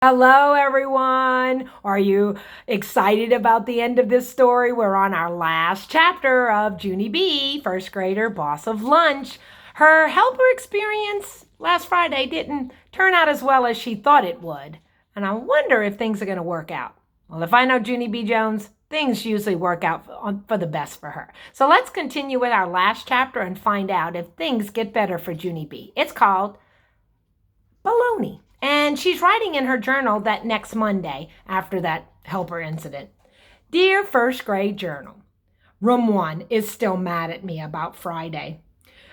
Hello, everyone. Are you excited about the end of this story? We're on our last chapter of Junie B, first grader, boss of lunch. Her helper experience last Friday didn't turn out as well as she thought it would. And I wonder if things are going to work out. Well, if I know Junie B. Jones, things usually work out for the best for her. So let's continue with our last chapter and find out if things get better for Junie B. It's called Baloney. And she's writing in her journal that next Monday after that helper incident. Dear first grade journal, room 1 is still mad at me about Friday.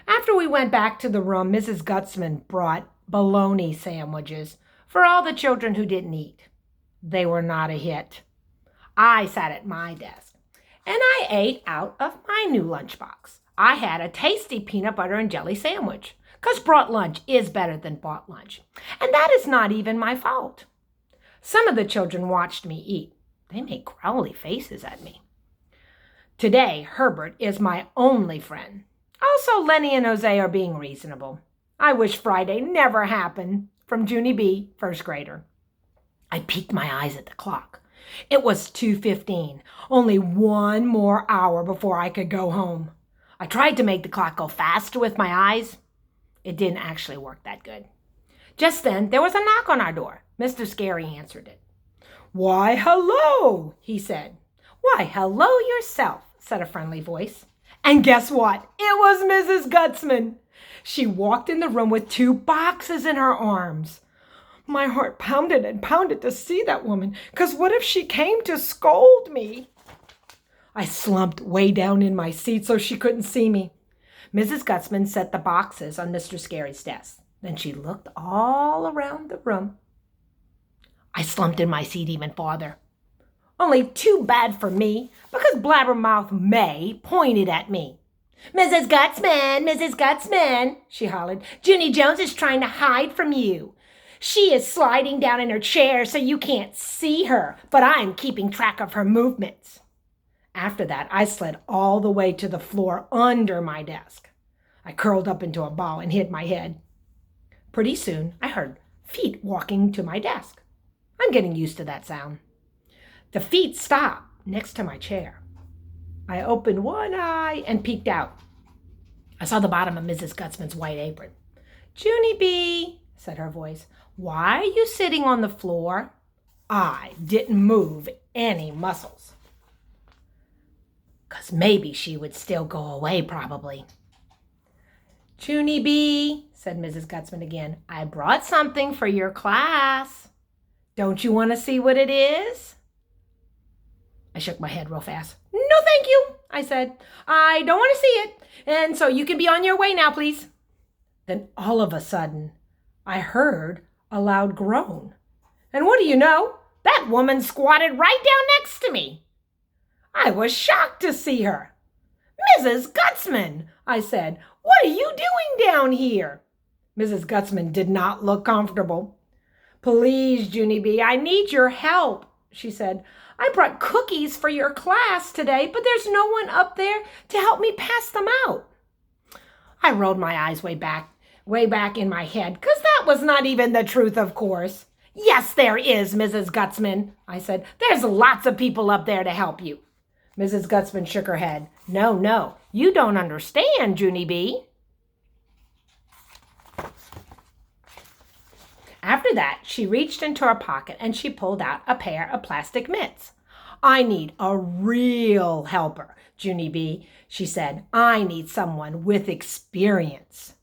After we went back to the room, Mrs. Gutzman brought bologna sandwiches for all the children who didn't eat. They were not a hit. I sat at my desk and I ate out of my new lunchbox. I had a tasty peanut butter and jelly sandwich. Because brought lunch is better than bought lunch. And that is not even my fault. Some of the children watched me eat. They made growly faces at me. Today, Herbert is my only friend. Also, Lenny and Jose are being reasonable. I wish Friday never happened. From Junie B, first grader. I peeked my eyes at the clock. It was 2:15. Only one more hour before I could go home. I tried to make the clock go faster with my eyes. It didn't actually work that good. Just then, there was a knock on our door. Mr. Scary answered it. "Why, hello," he said. "Why, hello yourself," said a friendly voice. And guess what? It was Mrs. Gutzman. She walked in the room with 2 boxes in her arms. My heart pounded and pounded to see that woman, because what if she came to scold me? I slumped way down in my seat so she couldn't see me. Mrs. Gutzman set the boxes on Mr. Scary's desk. Then she looked all around the room. I slumped in my seat even farther. Only too bad for me, because Blabbermouth May pointed at me. "Mrs. Gutzman, she hollered. "Junie Jones is trying to hide from you. She is sliding down in her chair so you can't see her, but I'm keeping track of her movements." After that, I slid all the way to the floor under my desk. I curled up into a ball and hid my head. Pretty soon, I heard feet walking to my desk. I'm getting used to that sound. The feet stopped next to my chair. I opened one eye and peeked out. I saw the bottom of Mrs. Gutzman's white apron. "Junie B," said her voice, "why are you sitting on the floor?" I didn't move any muscles. 'Cause maybe she would still go away, probably. "Junie B," said Mrs. Gutzman again, "I brought something for your class. Don't you want to see what it is?" I shook my head real fast. "No, thank you," I said. "I don't want to see it, and so you can be on your way now, please." Then all of a sudden, I heard a loud groan. And what do you know? That woman squatted right down next to me. I was shocked to see her. "Mrs. Gutzman," I said, "what are you doing down here?" Mrs. Gutzman did not look comfortable. "Please, Junie B, I need your help," she said. "I brought cookies for your class today, but there's no one up there to help me pass them out." I rolled my eyes way back in my head, because that was not even the truth, of course. "Yes, there is, Mrs. Gutzman," I said. "There's lots of people up there to help you." Mrs. Gutzman shook her head. No, you don't understand, Junie B." After that, she reached into her pocket and she pulled out a pair of plastic mitts. "I need a real helper, Junie B," she said. "I need someone with experience."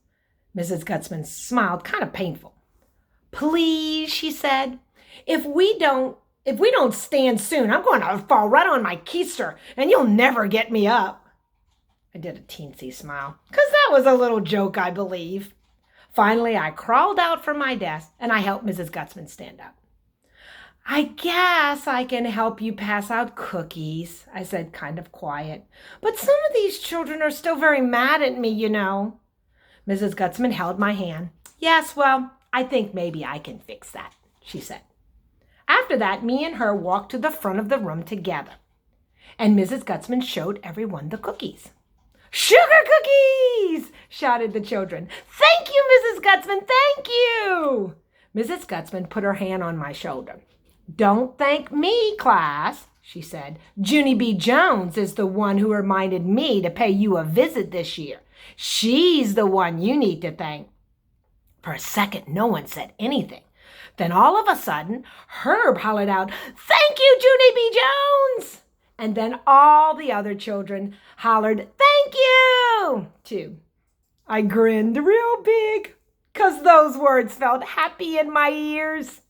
Mrs. Gutzman smiled, kind of painful. "Please," she said, If we don't stand soon, I'm going to fall right on my keister, and you'll never get me up." I did a teensy smile, because that was a little joke, I believe. Finally, I crawled out from my desk, and I helped Mrs. Gutzman stand up. "I guess I can help you pass out cookies," I said, kind of quiet. "But some of these children are still very mad at me, you know." Mrs. Gutzman held my hand. "Yes, well, I think maybe I can fix that," she said. After that, me and her walked to the front of the room together, and Mrs. Gutzman showed everyone the cookies. "Sugar cookies!" shouted the children. "Thank you, Mrs. Gutzman, thank you!" Mrs. Gutzman put her hand on my shoulder. "Don't thank me, class," she said. "Junie B. Jones is the one who reminded me to pay you a visit this year. She's the one you need to thank." For a second, no one said anything. Then all of a sudden, Herb hollered out, "Thank you, Junie B. Jones!" And then all the other children hollered, "Thank you!" too. I grinned real big, 'cause those words felt happy in my ears.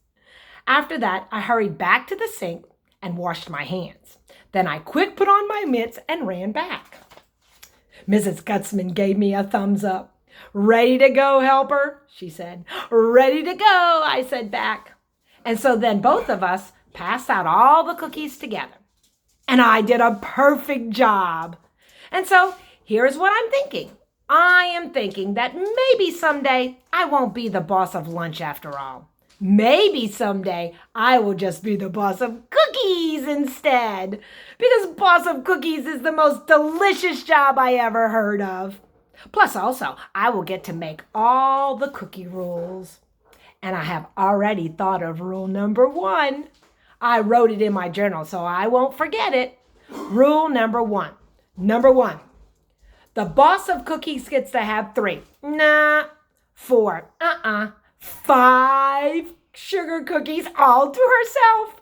After that, I hurried back to the sink and washed my hands. Then I quick put on my mitts and ran back. Mrs. Gutzman gave me a thumbs up. "Ready to go, helper?" she said. "Ready to go," I said back. And so then both of us passed out all the cookies together. And I did a perfect job. And so here's what I'm thinking. I am thinking that maybe someday I won't be the boss of lunch after all. Maybe someday I will just be the boss of cookies instead, because boss of cookies is the most delicious job I ever heard of. Plus also, I will get to make all the cookie rules. And I have already thought of rule number 1. I wrote it in my journal so I won't forget it. Rule number 1. Number 1. The boss of cookies gets to have 3. 4. 5 sugar cookies all to herself.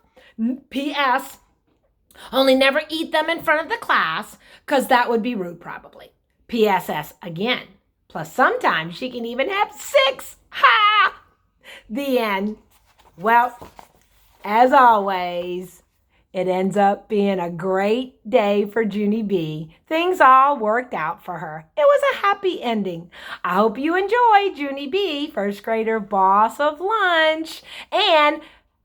P.S. Only never eat them in front of the class, because that would be rude probably. P.S.S. again. Plus sometimes she can even have 6. Ha! The end. Well, as always, it ends up being a great day for Junie B. Things all worked out for her. It was a happy ending. I hope you enjoy Junie B, first grader boss of lunch. And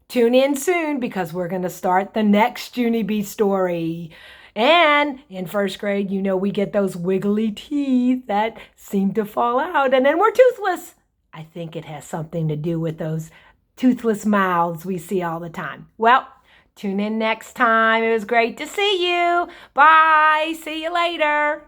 tune in soon because we're going to start the next Junie B story. And in first grade, you know, we get those wiggly teeth that seem to fall out. And then we're toothless. I think it has something to do with those toothless mouths we see all the time. Well, tune in next time. It was great to see you. Bye. See you later.